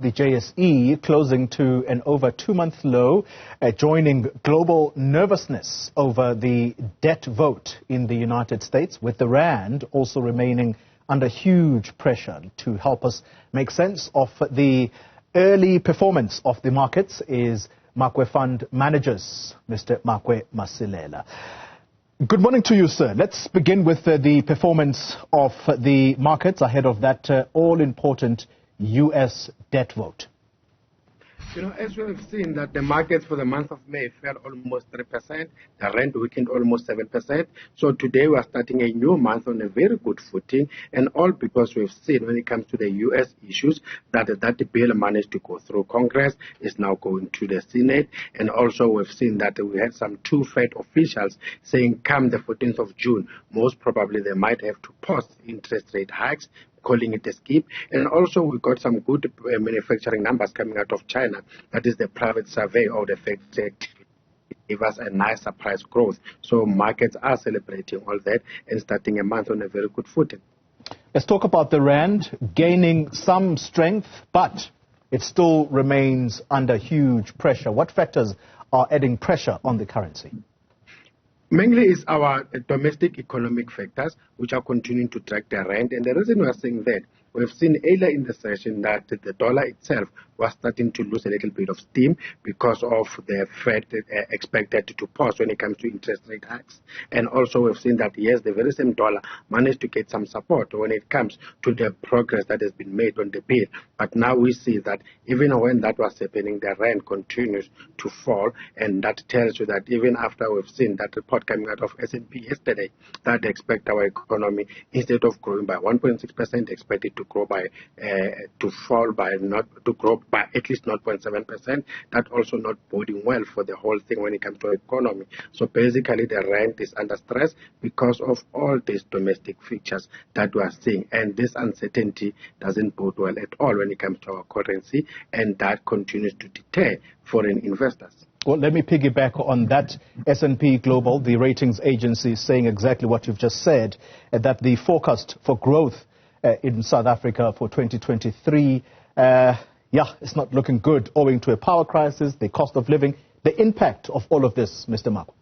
The JSE closing to an over 2-month low, joining global nervousness over the debt vote in the United States, with the rand also remaining under huge pressure. To help us make sense of the early performance of the markets is Makwe Fund Managers, Mr. Makwe Masilela. Good morning to you, sir. Let's begin with the performance of the markets ahead of that all-important U.S. debt vote. You know, as we have seen that the markets for the month of May fell almost 3%, the rand weakened almost 7%. So today we are starting a new month on a very good footing, and all because we've seen when it comes to the U.S. issues that that bill managed to go through Congress, is now going to the Senate, and also we've seen that we had some two Fed officials saying come the 14th of June, most probably they might have to pause interest rate hikes, calling it a skip. And also we got some good manufacturing numbers coming out of China. That is the private survey of the Fed gave us a nice surprise growth. So markets are celebrating all that and starting a month on a very good footing. Let's talk about the rand gaining some strength, but it still remains under huge pressure. What factors are adding pressure on the currency? Mainly is our domestic economic factors, which are continuing to drag the rand. And the reason we are saying that, we've seen earlier in the session that the dollar itself was starting to lose a little bit of steam because of the Fed expected to pause when it comes to interest rate hikes. And also we've seen that, yes, the very same dollar managed to get some support when it comes to the progress that has been made on the bill. But now we see that even when that was happening, the rand continues to fall. And that tells you that even after we've seen that report coming out of S&P yesterday, that they expect our economy, instead of growing by 1.6%, expected to grow by grow by at least 0.7%. That also not boding well for the whole thing when it comes to the economy. So basically the rand is under stress because of all these domestic features that we are seeing, and this uncertainty doesn't bode well at all when it comes to our currency, and that continues to deter foreign investors. Well, let me piggyback on that. S&P Global, the ratings agency, is saying exactly what you've just said, that the forecast for growth in South Africa for 2023, it's not looking good owing to a power crisis, the cost of living, the impact of all of this, Mr. Makwe.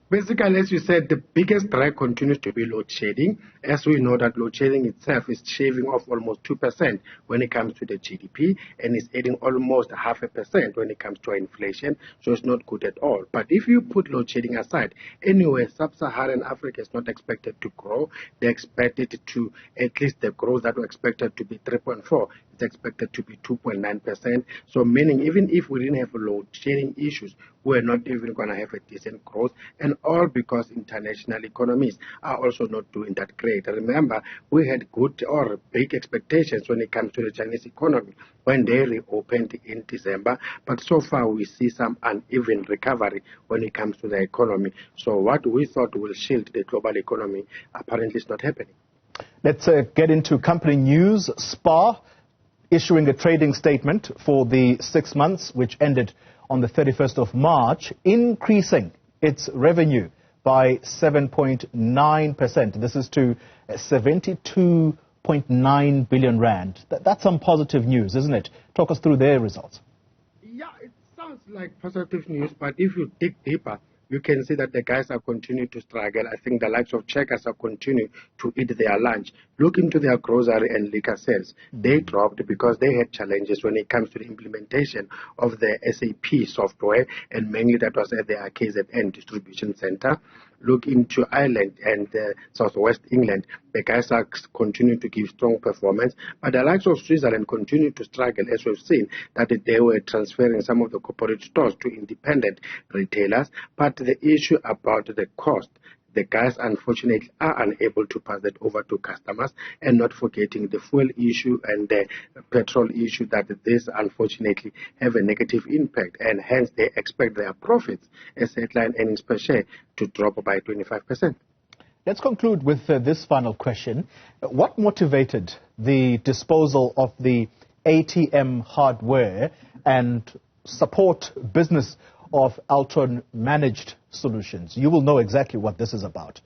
Basically, as you said, the biggest drag continues to be load shedding. As we know that load shedding itself is shaving off almost 2% when it comes to the GDP, and is adding almost 0.5% when it comes to inflation. So it's not good at all. But if you put load shedding aside, anyway, sub-Saharan Africa is not expected to grow. They expected to, at least the growth that was expected to be 3.4%. It's expected to be 2.9%. So meaning even if we didn't have load shedding issues, we're not even going to have a decent growth, and all because international economies are also not doing that great. Remember, we had good or big expectations when it comes to the Chinese economy when they reopened in December, but so far we see some uneven recovery when it comes to the economy. So what we thought will shield the global economy apparently is not happening. Let's get into company news. SPAR issuing a trading statement for the 6 months, which ended on the 31st of March, increasing its revenue by 7.9%. This is to 72.9 billion rand. That's some positive news, isn't it? Talk us through their results. Yeah, it sounds like positive news, but if you dig deeper, you can see that the guys are continuing to struggle. I think the likes of Checkers are continuing to eat their lunch. Look into their grocery and liquor sales. They dropped because they had challenges when it comes to the implementation of the SAP software, and mainly that was at the KZN distribution center. Look into Ireland and Southwest England. The guys are continuing to give strong performance, but the likes of Switzerland continue to struggle, as we've seen that they were transferring some of the corporate stores to independent retailers. But the issue about the cost, the guys unfortunately are unable to pass that over to customers, and not forgetting the fuel issue and the petrol issue, that this unfortunately have a negative impact, and hence they expect their profits as headline earnings per share to drop by 25%. Let's conclude with this final question. What motivated the disposal of the ATM hardware and support business of Altron Managed Solutions? You will know exactly what this is about.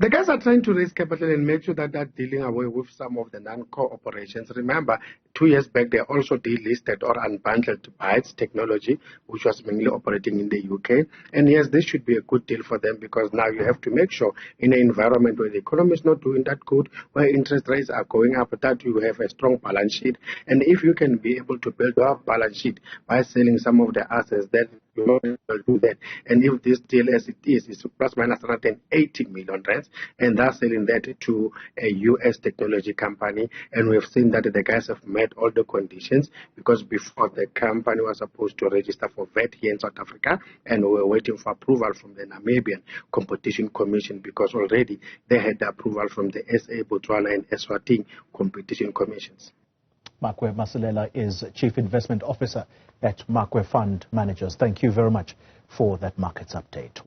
The guys are trying to raise capital and make sure that they're dealing away with some of the non-core operations. Remember, 2 years back, they also delisted or unbundled Bytes Technology, which was mainly operating in the UK. And yes, this should be a good deal for them because now you have to make sure in an environment where the economy is not doing that good, where interest rates are going up, that you have a strong balance sheet. And if you can be able to build your balance sheet by selling some of the assets, then you will do that. And if this deal as it is plus minus 180 million rands, and they're selling that to a US technology company, and we've seen that the guys have met all the conditions because before the company was supposed to register for VAT here in South Africa, and we were waiting for approval from the Namibian Competition Commission because already they had the approval from the SA, Botswana, and Eswatini Competition Commissions. Makwe Masilela is Chief Investment Officer at Makwe Fund Managers. Thank you very much for that markets update.